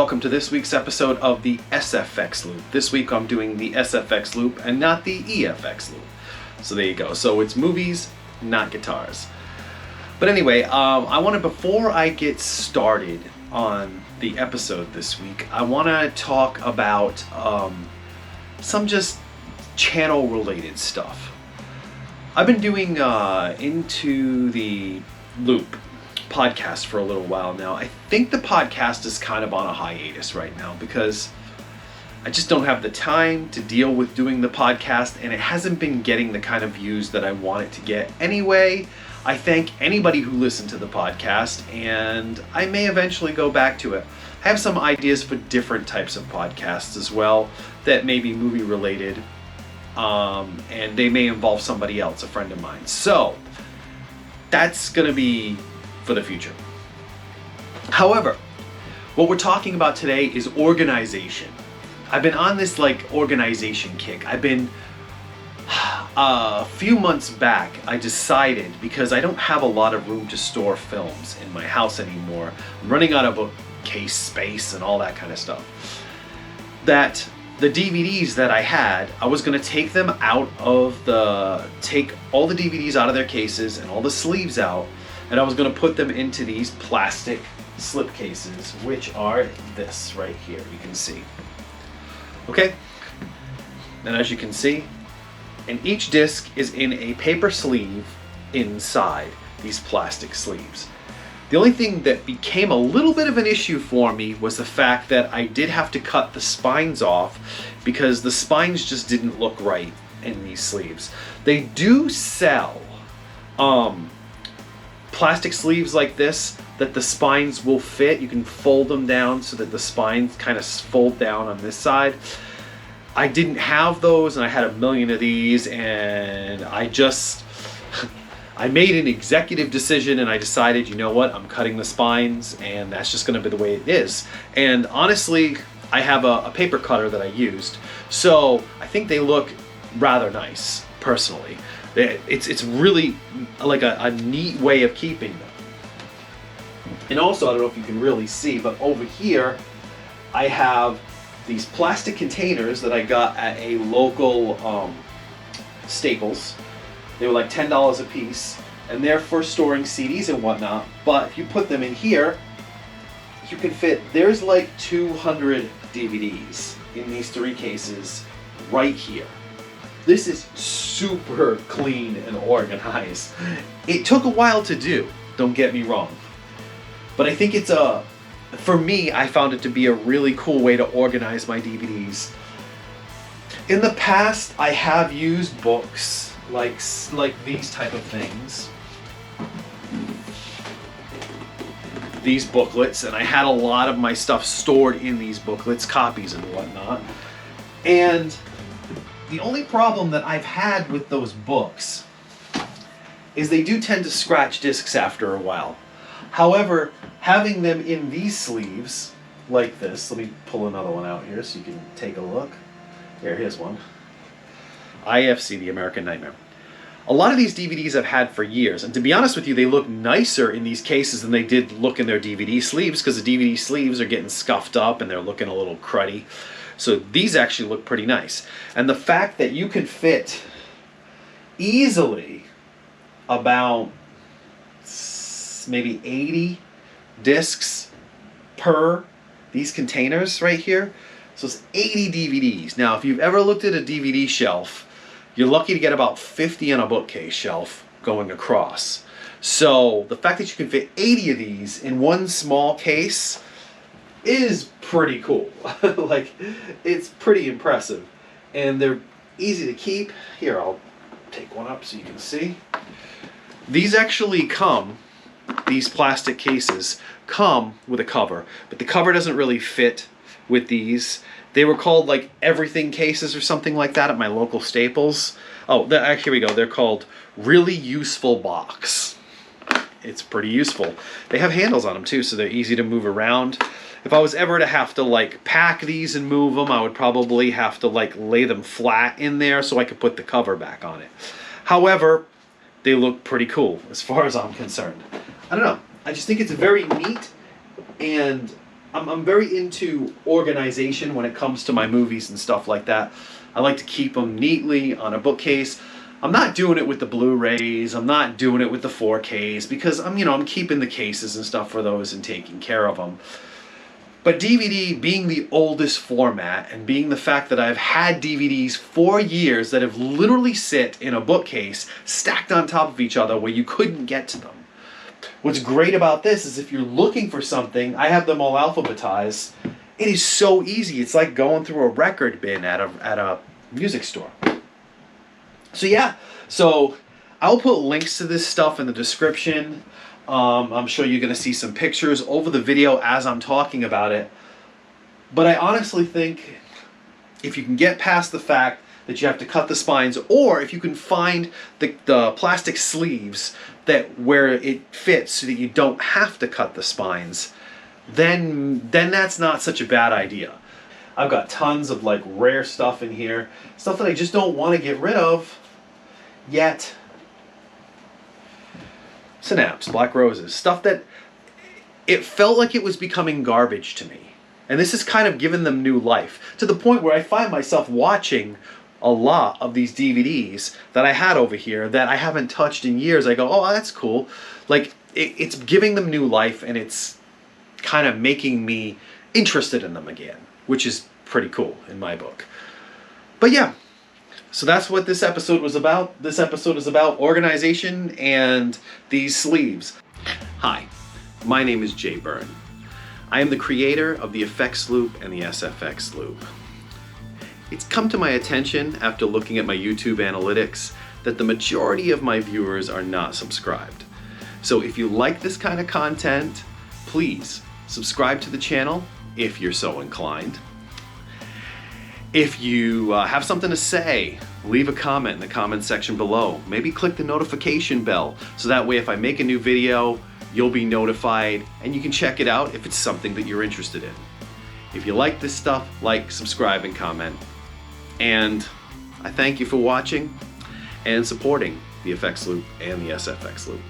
welcome to this week's episode of the SFX Loop. This week I'm doing the SFX Loop and not the EFX Loop. So there you go. So it's movies, not guitars. But anyway, before I get started on the episode this week, I want to talk about some just channel related stuff. I've been doing Into the Loop podcast for a little while now. I think the podcast is kind of on a hiatus right now because I just don't have the time to deal with doing the podcast, and it hasn't been getting the kind of views that I want it to get anyway. I thank anybody who listened to the podcast, and I may eventually go back to it. I have some ideas for different types of podcasts as well that may be movie related, and they may involve somebody else, a friend of mine. So that's gonna be for the future. However, what we're talking about today is organization. I've been on this organization kick. I've been a few months back, I decided, because I don't have a lot of room to store films in my house anymore, I'm running out of bookcase space and all that kind of stuff, that the DVDs that I had, I was going to take all the DVDs out of their cases and all the sleeves out, and I was going to put them into these plastic slip cases, which are this right here, you can see. Okay? And as you can see, and each disc is in a paper sleeve inside these plastic sleeves. The only thing that became a little bit of an issue for me was the fact that I did have to cut the spines off because the spines just didn't look right in these sleeves. They do sell plastic sleeves like this that the spines will fit. You can fold them down so that the spines kind of fold down on this side. I didn't have those, and I had a million of these, and I made an executive decision, and I decided, you know what, I'm cutting the spines, and that's just going to be the way it is. And honestly, I have a paper cutter that I used, so I think they look rather nice, personally. It's really like a neat way of keeping them. And also, I don't know if you can really see, but over here, I have these plastic containers that I got at a local Staples. They were like $10 a piece, and they're for storing CDs and whatnot. But if you put them in here, you can fit, there's like 200 DVDs in these three cases right here. This is super clean and organized. It took a while to do, don't get me wrong. But I think for me, I found it to be a really cool way to organize my DVDs. In the past, I have used books like these type of things. These booklets, and I had a lot of my stuff stored in these booklets, copies and whatnot. And the only problem that I've had with those books is they do tend to scratch discs after a while. However, having them in these sleeves, like this, let me pull another one out here so you can take a look. Here's one. IFC, The American Nightmare. A lot of these DVDs I've had for years, and to be honest with you, they look nicer in these cases than they did look in their DVD sleeves, because the DVD sleeves are getting scuffed up and they're looking a little cruddy. So these actually look pretty nice. And the fact that you can fit easily about maybe 80 discs per these containers right here. So it's 80 DVDs. Now, if you've ever looked at a DVD shelf, you're lucky to get about 50 on a bookcase shelf going across. So the fact that you can fit 80 of these in one small case is pretty cool. It's pretty impressive. And they're easy to keep. Here, I'll take one up so you can see. These actually come, these plastic cases come with a cover, but the cover doesn't really fit with these. They were called everything cases or something like that at my local Staples. Oh, here we go. They're called Really Useful Box. It's pretty useful. They have handles on them too, so they're easy to move around. If I was ever to have to pack these and move them, I would probably have to lay them flat in there so I could put the cover back on it. However, they look pretty cool as far as I'm concerned. I don't know. I just think it's very neat, and I'm very into organization when it comes to my movies and stuff like that. I like to keep them neatly on a bookcase. I'm not doing it with the Blu-rays. I'm not doing it with the 4Ks because I'm keeping the cases and stuff for those and taking care of them. But DVD being the oldest format and being the fact that I've had DVDs for years that have literally sit in a bookcase stacked on top of each other where you couldn't get to them. What's great about this is if you're looking for something, I have them all alphabetized. It is so easy. It's like going through a record bin at a music store. So yeah, so I'll put links to this stuff in the description. I'm sure you're going to see some pictures over the video as I'm talking about it. But I honestly think if you can get past the fact that you have to cut the spines, or if you can find the plastic sleeves that where it fits so that you don't have to cut the spines, then that's not such a bad idea. I've got tons of like rare stuff in here, stuff that I just don't want to get rid of yet. Synapse, Black Roses, stuff that it felt like it was becoming garbage to me. And this has kind of given them new life, to the point where I find myself watching a lot of these DVDs that I had over here that I haven't touched in years. I go, oh, that's cool. Like, it's giving them new life, and it's kind of making me interested in them again, which is pretty cool in my book. But yeah. So that's what this episode was about. This episode is about organization and these sleeves. Hi, my name is Jay Byrne. I am the creator of the Effects Loop and the SFX Loop. It's come to my attention after looking at my YouTube analytics that the majority of my viewers are not subscribed. So if you like this kind of content, please subscribe to the channel if you're so inclined. If you have something to say, leave a comment in the comment section below. Maybe click the notification bell so that way if I make a new video, you'll be notified and you can check it out if it's something that you're interested in. If you like this stuff, like, subscribe, and comment. And I thank you for watching and supporting the Effects Loop and the SFX Loop.